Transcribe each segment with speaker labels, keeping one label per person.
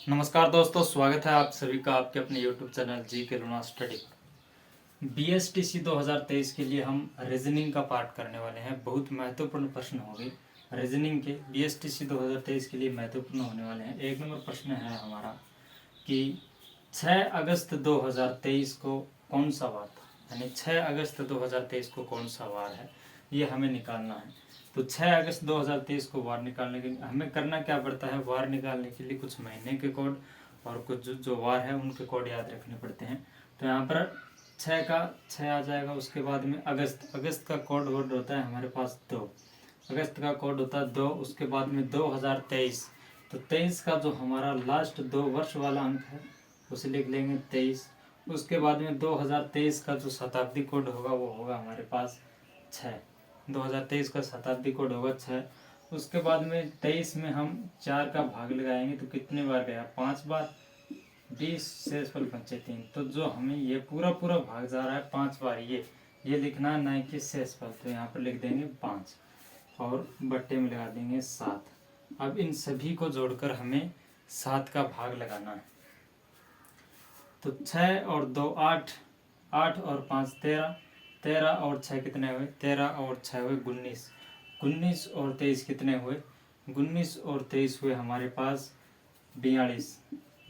Speaker 1: नमस्कार दोस्तों, स्वागत है आप सभी का आपके अपने YouTube चैनल जी के लुना स्टडी पर। BSTC 2023 के लिए हम रीजनिंग का पार्ट करने वाले हैं। बहुत महत्वपूर्ण प्रश्न होंगे रीजनिंग के। BSTC 2023 के लिए महत्वपूर्ण होने वाले हैं। एक नंबर प्रश्न है हमारा कि 6 अगस्त 2023 को कौन सा वार था, यानी 6 अगस्त 2023 को कौन सा वार है, ये हमें निकालना है। तो 6 अगस्त 2023 को वार निकालने के लिए हमें करना क्या पड़ता है, वार निकालने के लिए कुछ महीने के कोड और कुछ जो वार है उनके कोड याद रखने पड़ते हैं। तो यहाँ पर 6 का 6 आ जाएगा। उसके बाद में अगस्त का कोड वर्ड होता है हमारे पास 2, अगस्त का कोड होता है 2। उसके बाद में 2023, तो 23 का जो हमारा लास्ट 2 वर्ष वाला अंक है उसे लिख लेंगे 23। उसके बाद में 2023 का जो शताब्दी कोड होगा वो होगा हमारे पास 6। 2023 का शताब्दी कोड होगा 6। उसके बाद में 23 में हम 4 का भाग लगाएंगे तो कितने बार गया, 5 बार। 20 शेषफल बचे 3, तो जो हमें ये पूरा भाग जा रहा है 5 बार, ये लिखना है, ना कि शेषफल। तो यहाँ पर लिख देंगे 5 और बट्टे में लगा देंगे 7। अब इन सभी को जोड़कर हमें 7 का भाग लगाना है। तो 6 और 2 8, 8 और 5 13, 13 और 6 कितने हुए, 13 और 6 हुए 19, 19 और 23 कितने हुए, 19 और 23 हुए हमारे पास 42,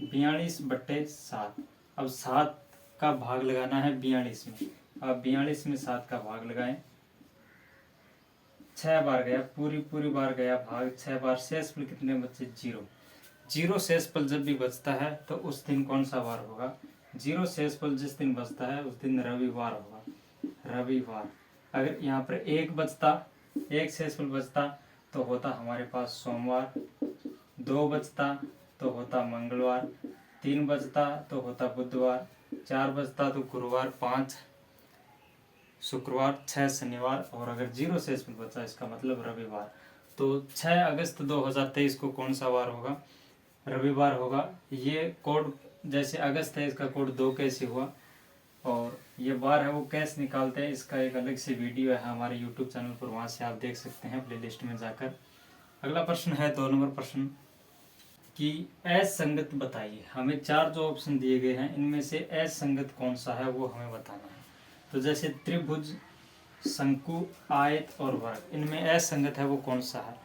Speaker 1: 42 बट्टे 7। अब 7 का भाग लगाना है 42 में। अब 42 में 7 का भाग लगाएं, 6 बार गया, पूरी बार गया भाग 6 बार। शेषफल कितने बचे, 0। 0 शेषफल जब भी बचता है तो उस दिन कौन सा वार होगा, 0 शेषफल जिस दिन बचता है उस दिन रविवार होगा, रविवार। अगर यहाँ पर एक बचता, एक शेषफल बचता तो होता हमारे पास सोमवार, 2 बचता तो होता मंगलवार, 3 बचता तो होता बुधवार, 4 बचता तो गुरुवार, 5 शुक्रवार, 6 शनिवार, और अगर 0 शेषफल बचा इसका मतलब रविवार। तो 6 अगस्त 2023 को कौन सा वार होगा, रविवार होगा। ये कोड जैसे अगस्त है, इसका कोड 2 कैसे हुआ और ये वार है वो कैसे निकालते हैं, इसका एक अलग से वीडियो है हमारे YouTube चैनल पर, वहाँ से आप देख सकते हैं प्लेलिस्ट में जाकर। अगला प्रश्न है 2 नंबर प्रश्न कि असंगत बताइए। हमें 4 जो ऑप्शन दिए गए हैं इनमें से असंगत कौन सा है वो हमें बताना है। तो जैसे त्रिभुज, शंकु, आयत और वर्ग, इनमें असंगत है वो कौन सा है।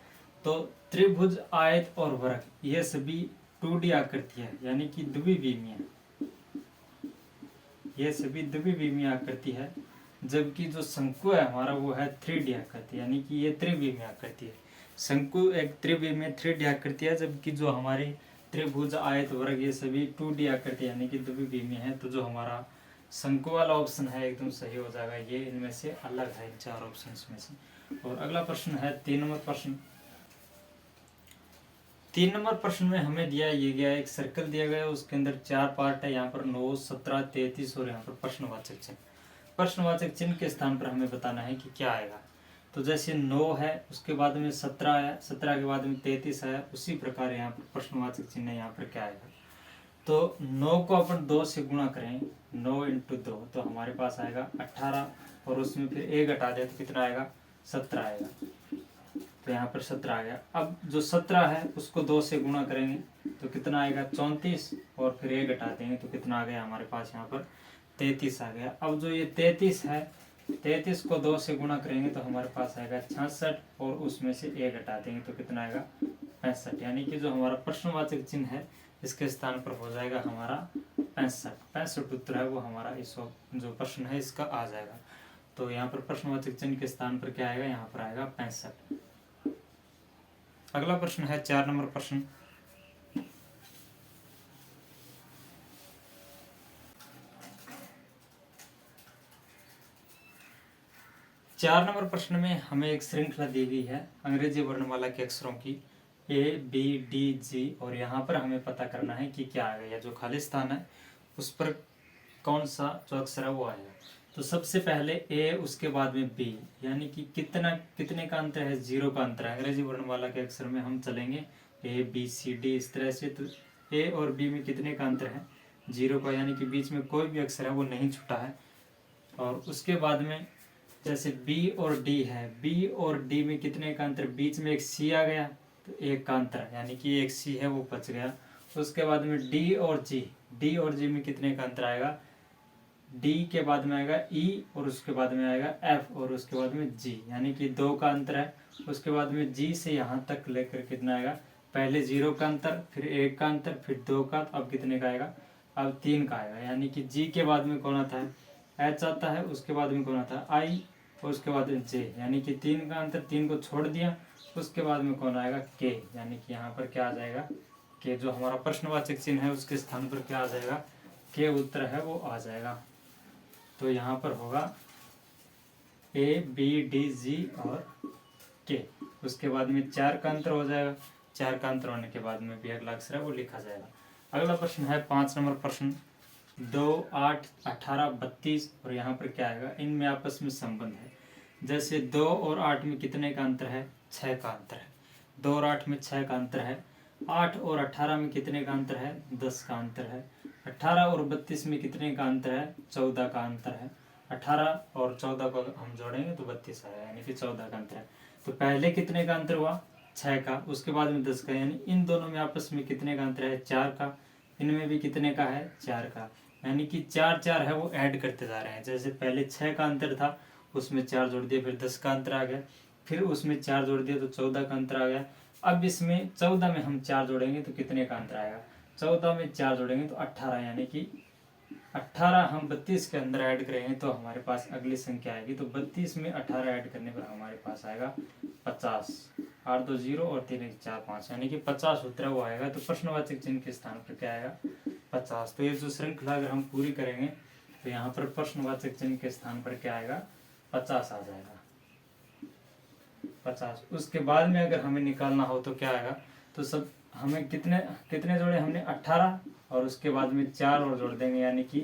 Speaker 1: तो त्रिभुज, आयत और वर्ग ये सभी 2D आकृति है, यानी कि द्विविमीय, ये सभी द्विविमीय आकृति है। जबकि जो शंकु है हमारा वो है 3D आकृति, यानी कि ये त्रिविमीय आकृति है। शंकु एक त्रिविमीय 3D आकृति है, जबकि जो हमारी त्रिभुज, आयत, वर्ग ये सभी 2D आकृति यानी कि द्विविमीय है। तो जो हमारा शंकु वाला ऑप्शन है एकदम सही हो जाएगा, ये इनमें से अलग है, इन 4 ऑप्शन में से। और अगला प्रश्न है 3 नंबर प्रश्न। 3 नंबर प्रश्न में हमें दिया ये गया, एक सर्कल दिया गया, उसके अंदर 4 पार्ट है। यहाँ पर 9, 17, 33 और यहाँ पर प्रश्नवाचक चिन्ह। प्रश्नवाचक चिन्ह के स्थान पर हमें बताना है कि क्या आएगा। तो जैसे 9 है, उसके बाद में 17 आया, 17 के बाद में 33 आया, उसी प्रकार यहाँ पर प्रश्नवाचक चिन्ह यहाँ पर क्या आएगा। तो 9 को अपन 2 से गुणा करें, 9 × 2, तो हमारे पास आएगा 18, और उसमें फिर 1 घटा दे तो कितना आएगा, 17 आएगा। तो यहाँ पर 17 आ गया। अब जो 17 है उसको 2 से गुणा करेंगे तो कितना आएगा, 34, और फिर 1 घटा देंगे तो कितना आ गया हमारे पास यहाँ पर 33 आ गया। अब जो ये 33 है, 33 को 2 से गुणा करेंगे तो हमारे पास आएगा 66, और उसमें से 1 घटा देंगे तो कितना आएगा 65। यानी कि जो हमारा प्रश्नवाचक चिन्ह है इसके स्थान पर हो जाएगा हमारा 65 उत्तर है वो हमारा इस जो प्रश्न है इसका आ जाएगा। तो यहाँ पर प्रश्नवाचक चिन्ह के स्थान पर क्या आएगा, यहाँ पर आएगा 65। अगला प्रश्न है 4 नंबर प्रश्न। चार नंबर प्रश्न में हमें एक श्रृंखला दी गई है अंग्रेजी वर्णमाला के अक्षरों की, ABDG, और यहाँ पर हमें पता करना है कि क्या आएगा, या जो खाली स्थान है उस पर कौन सा जो अक्षर है वो आएगा। तो सबसे पहले A, उसके बाद में B, यानी कि कितने का अंतर है, 0 का अंतर है। अंग्रेजी वर्णमाला के अक्षर में हम चलेंगे ABCD इस तरह से। तो A और B में कितने का अंतर है, 0 का, यानी कि बीच में कोई भी अक्षर है वो नहीं छूटा है। और उसके बाद में जैसे B और D है, B और D में कितने का अंतर, बीच में एक C आ गया तो 1 का अंतर, यानी कि एक C है वो बच गया। उसके बाद में डी और जी, डी और जी में कितने का अंतर आएगा, डी के बाद में आएगा ई और उसके बाद में आएगा एफ और उसके बाद में जी, यानी कि 2 का अंतर है। उसके बाद में जी से यहाँ तक लेकर कितना आएगा, पहले 0 का अंतर, फिर 1 का अंतर, फिर 2 का, अब कितने का आएगा, अब 3 का आएगा। यानी कि जी के बाद में कौन आता है, एच आता है, उसके बाद में कौन आता है, आई, और उसके बाद में जे, यानी कि 3 का अंतर, 3 को छोड़ दिया। उसके बाद में कौन आएगा, के, यानी कि यहाँ पर क्या आ जाएगा, के, जो हमारा प्रश्नवाचक चिन्ह है उसके स्थान पर क्या आ जाएगा, के उत्तर है वो आ जाएगा। तो यहाँ पर होगा ए बी डी जी और के। उसके बाद में 4 का अंतर हो जाएगा, 4 का अंतर होने के बाद में भी अगला अक्षर है वो लिखा जाएगा। अगला प्रश्न है 5 नंबर प्रश्न, 2, 8, 18, 32 और यहाँ पर क्या आएगा, इनमें आपस में संबंध है। जैसे 2 और 8 में कितने का अंतर है, 6 का अंतर है। 2 और 8 में 6 का अंतर है। 8 और 18 में कितने का अंतर है, 10 का अंतर है। 18 और 32 में कितने का अंतर है, 14 का अंतर है। 18 और 14 को हम जोड़ेंगे तो 32 आएगा, यानी कि 14 का अंतर है। तो पहले कितने का अंतर हुआ, 6 का, उसके बाद में 10 का, यानी इन दोनों में आपस में कितने का अंतर है, 4 का। इनमें भी कितने का है, 4 का, यानी कि 4 4 है वो ऐड करते जा रहे हैं। जैसे पहले 6 का अंतर था, उसमें 4 जोड़ दिया, फिर 10 का अंतर आ गया, फिर उसमें 4 जोड़ दिया तो 14 का अंतर आ गया। अब इसमें 14 में हम 4 जोड़ेंगे तो कितने का अंतर आएगा, 14 में 4 जोड़ेंगे तो 18, यानी कि 18 हम 32 के अंदर ऐड करेंगे तो हमारे पास अगली संख्या आएगी। तो 32 में 18 ऐड करने पर हमारे पास आएगा 50। 8 2 0 और 3 1 4 5, यानी कि 50 उत्तर वो आएगा। तो प्रश्नवाचक चिन्ह के स्थान पर क्या आएगा, 50। तो ये जो श्रृंखला अगर हम पूरी करेंगे तो यहाँ पर प्रश्नवाचक चिन्ह के स्थान पर क्या आएगा, 50 आ जाएगा, 50। उसके बाद में अगर हमें निकालना हो तो क्या आएगा, तो सब हमें कितने कितने जोड़े हमने, 18 और उसके बाद में 4 और जोड़ देंगे, यानी कि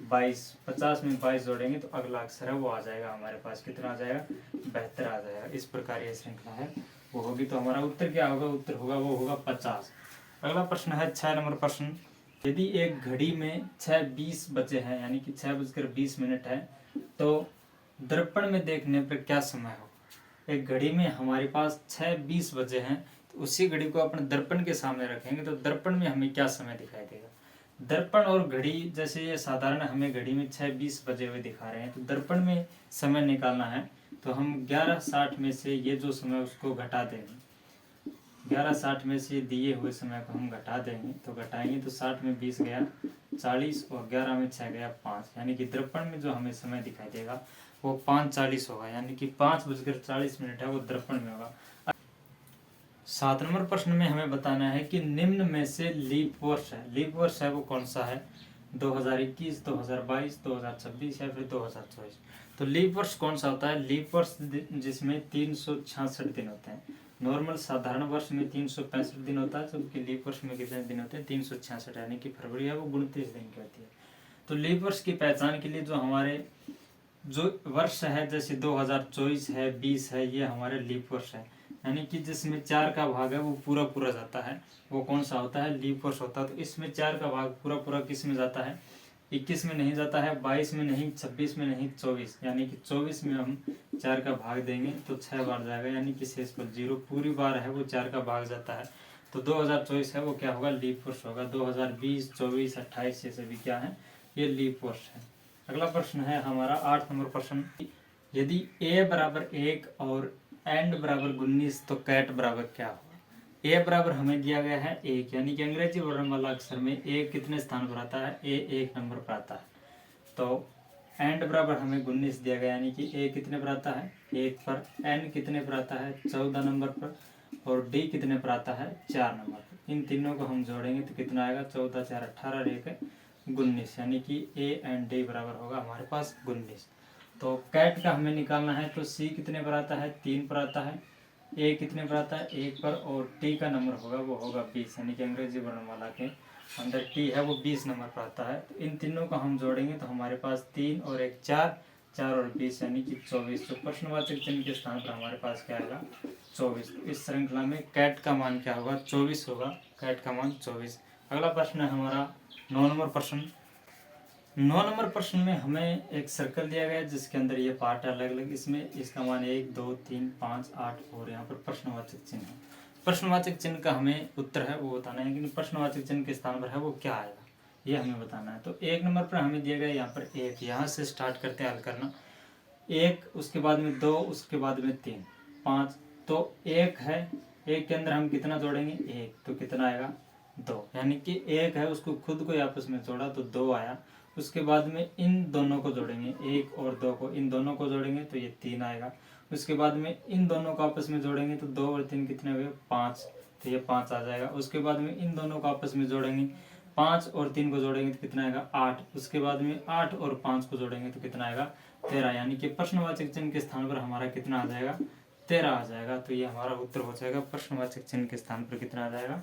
Speaker 1: 22। 50 में 22 जोड़ेंगे तो अगला अक्षर है वो आ जाएगा हमारे पास, कितना आ जाएगा, 72 आ जाएगा। इस प्रकार ये श्रृंखला है वो होगी। तो हमारा उत्तर क्या होगा, उत्तर होगा वो होगा 50। अगला प्रश्न है 6 नंबर प्रश्न, यदि एक घड़ी में 6:20 बजे हैं, यानी कि 6:20 है, तो दर्पण में देखने पर क्या समय हो। एक घड़ी में हमारे पास 6:20 बजे हैं, तो उसी घड़ी को अपने दर्पण के सामने रखेंगे तो दर्पण में हमें क्या समय दिखाई देगा। दर्पण और घड़ी, जैसे ये साधारण हमें घड़ी में 6:20 बजे हुए दिखा रहे हैं, तो दर्पण में समय निकालना है तो हम 11:60 में से ये जो समय उसको घटा देंगे। 11:60 में से दिए हुए समय को हम घटा देंगे, तो घटाएंगे तो 60 में 20 गया 40 और 11 में 6 गया 5, यानी कि दर्पण में जो हमें समय दिखाई देगा वो 5:40 होगा, यानी कि 5:40 है वो दर्पण में होगा। 7 नंबर प्रश्न में हमें बताना है कि निम्न में से लीप वर्ष है, लीप वर्ष है वो कौन सा है, 2021, 2022, 2026 या फिर 2024। तो लीप वर्ष कौन सा होता है, लीप वर्ष जिसमें 366 दिन होते हैं। नॉर्मल साधारण वर्ष में 365 दिन होता है, जबकि लीप वर्ष में कितने दिन होते हैं, 366, यानी कि फरवरी है वो 29 दिन की होती है। तो लीप वर्ष की पहचान के लिए जो हमारे जो वर्ष है, जैसे 2024 है, 20 है, ये हमारे लीप वर्ष है, यानी कि जिसमें 4 का भाग है वो पूरा पूरा जाता है, वो कौन सा होता है, लीप वर्ष होता है। तो इसमें 4 का भाग पूरा पूरा किस में जाता है, 21 में नहीं जाता है, 22 में नहीं, 26 में नहीं, 24, यानी कि 24 में हम 4 का भाग देंगे तो 6 बार जाएगा, यानी कि शेष पर 0 पूरी बार है वो 4 का भाग जाता है। तो 2024 है वो क्या होगा, लीप वर्ष होगा। 2020, 24, 28 ये सभी क्या है, ये लीप वर्ष है। अगला प्रश्न है हमारा 8 नंबर प्रश्न, यदि a बराबर 1 और एंड बराबर 19 तो कैट बराबर क्या होगा। a बराबर हमें दिया गया है 1, यानी कि अंग्रेजी वर्णमाला अक्षर में a कितने स्थान पर आता है, a 1 नंबर पर आता है। तो एंड बराबर हमें 19 दिया गया, यानी कि a कितने पर आता है, 1 पर, n कितने पर आता है, 14 नंबर पर, और d कितने पर आता है, 4 नंबर पर। इन तीनों को हम जोड़ेंगे तो कितना आएगा, 14 4 18 और 1 19, यानी कि a एंड d बराबर होगा हमारे पास 19। तो कैट का हमें निकालना है तो c कितने पर आता है, 3 पर आता है, a कितने पर आता है, 1 पर, और t का नंबर होगा वो होगा 20, यानी कि अंग्रेजी वर्णमाला के अंदर t है वो 20 नंबर पर आता है। तो इन तीनों को हम जोड़ेंगे तो हमारे पास 3 और 1 4, 4 और 20, यानी कि 24। तो प्रश्नवाचक चिन्ह के स्थान पर हमारे पास क्या आएगा, 24। तो इस श्रृंखला में कैट का मान क्या होगा, 24 होगा, कैट का मान 24। अगला प्रश्न है हमारा 9 नंबर प्रश्न। 9 नंबर प्रश्न में हमें एक सर्कल दिया गया है जिसके अंदर ये पार्ट अलग अलग, इसमें इसका मान 1 2 3 5 8 और यहाँ पर प्रश्नवाचक चिन्ह है। प्रश्नवाचक चिन्ह का हमें उत्तर है वो बताना है, लेकिन प्रश्नवाचक चिन्ह के स्थान पर है वो क्या आएगा ये हमें बताना है। तो 1 नंबर पर हमें दिया गया यहाँ पर 1, यहाँ से स्टार्ट करते हैं हल करना। 1, उसके बाद में 2, उसके बाद में 3, 5, तो 1 है, 1 के अंदर हम कितना जोड़ेंगे 1, तो कितना आएगा 2, यानी कि 1 है उसको खुद को आपस में जोड़ा तो 2 आया। उसके बाद में इन दोनों को जोड़ेंगे, 1 और 2 को, इन दोनों को जोड़ेंगे तो ये 3 आएगा। उसके बाद में इन दोनों को आपस में जोड़ेंगे तो 2 और 3 कितने हुए 5, तो ये 5 आ जाएगा। उसके बाद में इन दोनों को आपस में जोड़ेंगे, 5 और 3 को जोड़ेंगे तो कितना आएगा 8। उसके बाद में 8 और 5 को जोड़ेंगे तो कितना आएगा 13, यानी कि प्रश्नवाचक चिन्ह के स्थान पर हमारा कितना आ जाएगा 13 आ जाएगा। तो ये हमारा उत्तर हो जाएगा, प्रश्नवाचक चिन्ह के स्थान पर कितना आ जाएगा